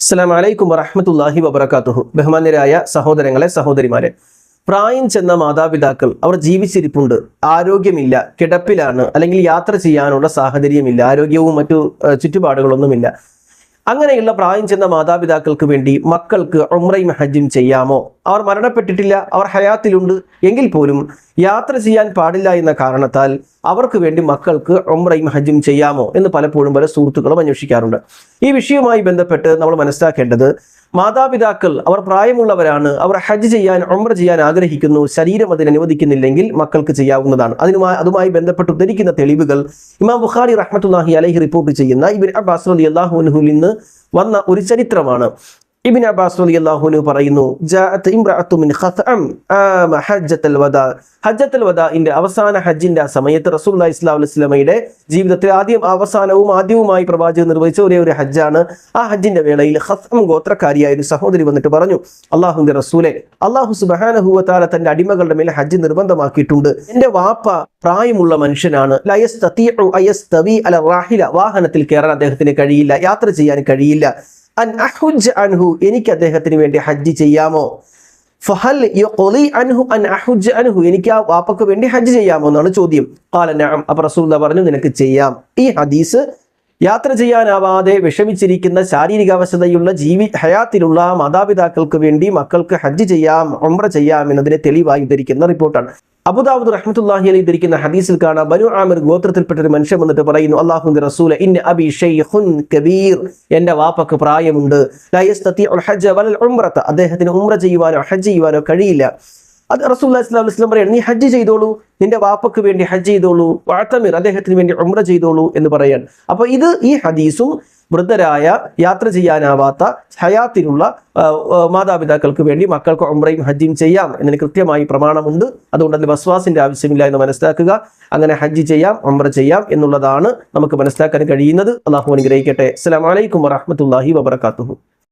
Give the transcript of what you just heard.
അസ്സലാമു അലൈക്കും വറഹ്മത്തുള്ളാഹി വബറകാതുഹു. ബഹുമാന്യരായ സഹോദരങ്ങളെ, സഹോദരിമാരെ, പ്രായം ചെന്ന മാതാപിതാക്കൾ അവർ ജീവിച്ചിരിപ്പുണ്ട്, ആരോഗ്യമില്ല, കിടപ്പിലാണ്, അല്ലെങ്കിൽ യാത്ര ചെയ്യാനുള്ള സാഹചര്യമില്ല, ആരോഗ്യവും മറ്റു ചുറ്റുപാടുകളൊന്നുമില്ല. അങ്ങനെയുള്ള പ്രായം ചെന്ന മാതാപിതാക്കൾക്ക് വേണ്ടി മക്കൾക്ക് ഉംറയും ഹജ്ജും ചെയ്യാമോ? അവർ മരണപ്പെട്ടിട്ടില്ല, അവർ ഹയാത്തിലുണ്ട്, എങ്കിൽ പോലും യാത്ര ചെയ്യാൻ പാടില്ല എന്ന കാരണത്താൽ അവർക്ക് വേണ്ടി മക്കൾക്ക് ഉംറയും ഹജ്ജും ചെയ്യാമോ എന്ന് പലപ്പോഴും പല സുഹൃത്തുക്കളും അന്വേഷിക്കാറുണ്ട്. ഈ വിഷയവുമായി ബന്ധപ്പെട്ട് നമ്മൾ മനസ്സിലാക്കേണ്ടത്, മാതാപിതാക്കൾ അവർ പ്രായമുള്ളവരാണ്, അവർ ഹജ്ജ് ചെയ്യാൻ ഉംറ ചെയ്യാൻ ആഗ്രഹിക്കുന്നു, ശരീരം അതിന് അനുവദിക്കുന്നില്ലെങ്കിൽ മക്കൾക്ക് ചെയ്യാവുന്നതാണ്. അതുമായി ബന്ധപ്പെട്ട് ഉദ്ധരിക്കുന്ന തെളിവുകൾ ഇമാം ബുഖാരി റഹ്മത്തുള്ളാഹി അലൈഹി റിപ്പോർട്ട് ചെയ്യുന്ന ഇബ്നു അബ്ബാസ് റളിയല്ലാഹു അൻഹുവിൽ നിന്ന് വന്ന ഒരു ചരിത്രമാണ്. ഇബ്നു അബ്ബാസ് റളിയല്ലാഹു അൻഹു പറയുന്നു, ജാഅത് ഇംറഅത്തു മിൻ ഖത്അം ആമ ഹജ്ജത്തുൽ വദാ. ഹജ്ജത്തുൽ വദാഇന്റെ അവസാന ഹജ്ജിന്റെ സമയത്ത് റസൂലുള്ളാഹി സ്വല്ലല്ലാഹു അലൈഹി വസല്ലമയുടെ ജീവിതത്തിൽ ആദ്യവുമായി പ്രവാചകൻ നിർവഹിച്ച ഒരേ ഒരു ഹജ്ജാണ്. ആ ഹജ്ജിന്റെ വേളയിൽ ഖത്അം ഗോത്രക്കാരിയായ ഒരു സഹോദരി വന്നിട്ട് പറഞ്ഞു, അല്ലാഹുവിന്റെ റസൂലേ, അല്ലാഹു സുബ്ഹാനഹു വ തആല തന്റെ അടിമകളുടെ മേൽ ഹജ്ജ് നിർബന്ധമാക്കിയിട്ടുണ്ട്. എന്റെ വാപ്പ പ്രായമുള്ള മനുഷ്യനാണ്, ലാ യസ്തതിഉ അയസ്തവി അല റാഹില, വാഹനത്തിൽ കയറാൻ അദ്ദേഹത്തിന് കഴിയില്ല, യാത്ര ചെയ്യാൻ കഴിയില്ല. അൻ അഹുജ്ജ അൻഹു, എനിക്ക് അദ്ദേഹത്തിന് വേണ്ടി ഹജ്ജ് ചെയ്യാമോ? ഫഹൽ യുഖ്ലി അൻഹു അൻ അഹുജ്ജ അൻഹു, എനിക്ക് ആ വാപ്പക്ക് വേണ്ടി ഹജ്ജ് ചെയ്യാമോ എന്നാണ് ചോദ്യം. ഖാല നഅം, അപ്പോൾ റസൂലുള്ളാഹി പറഞ്ഞു, നിനക്ക് ചെയ്യാം. ഈ ഹദീസ് യാത്ര ചെയ്യാനാവാതെ വിഷമിച്ചിരിക്കുന്ന ശാരീരികാവസ്ഥതയുള്ള ഹയാത്തിലുള്ള മാതാപിതാക്കൾക്ക് വേണ്ടി മക്കൾക്ക് ഹജ്ജ് ചെയ്യാം, ഉംറ ചെയ്യാം എന്നതിനെ തെളിവായി ധരിക്കുന്ന റിപ്പോർട്ടാണ്. അബൂദാവൂദ് റഹ്മത്തുള്ളാഹി അലൈഹി ധരിക്കുന്ന ഹദീസിൽ കാണാം, ബനു ആമിർ ഗോത്രത്തിൽപ്പെട്ട ഒരു മനുഷ്യൻ വന്നിട്ട് പറയുന്നു, അല്ലാഹുവിന്റെ റസൂലെ, ഇന്ന അബി ശൈഖുൻ കബീർ, എന്റെ വാപ്പക്ക് പ്രായമുണ്ട്, ലാ യസ്തതിഉൽ ഹജ്ജ വലൽ ഉംറത, അദ്ദേഹത്തിന് ഉംറ ചെയ്യുവാനോ ഹജ്ജ് ചെയ്യുവാനോ കഴിയില്ല. അത് റസൂലുള്ളാഹി സ്വല്ലല്ലാഹു അലൈഹി വസല്ലം പറയുന്നു, നീ ഹജ്ജ് ചെയ്തോളൂ, നിന്റെ വാപ്പക്ക് വേണ്ടി ഹജ്ജ് ചെയ്തോളൂ, വഅതമിർ, അദ്ദേഹത്തിന് വേണ്ടി ഉംറ ചെയ്തോളൂ എന്ന് പറയാൻ. അപ്പോൾ ഈ ഹദീസും വൃദ്ധരായ യാത്ര ചെയ്യാനാവാത്ത ഹയാത്തിലുള്ള മാതാപിതാക്കൾക്ക് വേണ്ടി മക്കൾക്ക് ഉംറയും ഹജ്ജും ചെയ്യാം എന്നതിന് കൃത്യമായി പ്രമാണമുണ്ട്. അതുകൊണ്ട് അതിൽ വസ്വാസിന്റെ ആവശ്യമില്ല എന്ന് മനസ്സിലാക്കുക. അങ്ങനെ ഹജ്ജ് ചെയ്യാം, ഉംറ ചെയ്യാം എന്നുള്ളതാണ് നമുക്ക് മനസ്സിലാക്കാൻ കഴിയുന്നത്. അല്ലാഹു അനുഗ്രഹിക്കട്ടെ. അസ്സലാമു അലൈക്കും വറഹ്മത്തുള്ളാഹി വബറകാതുഹു.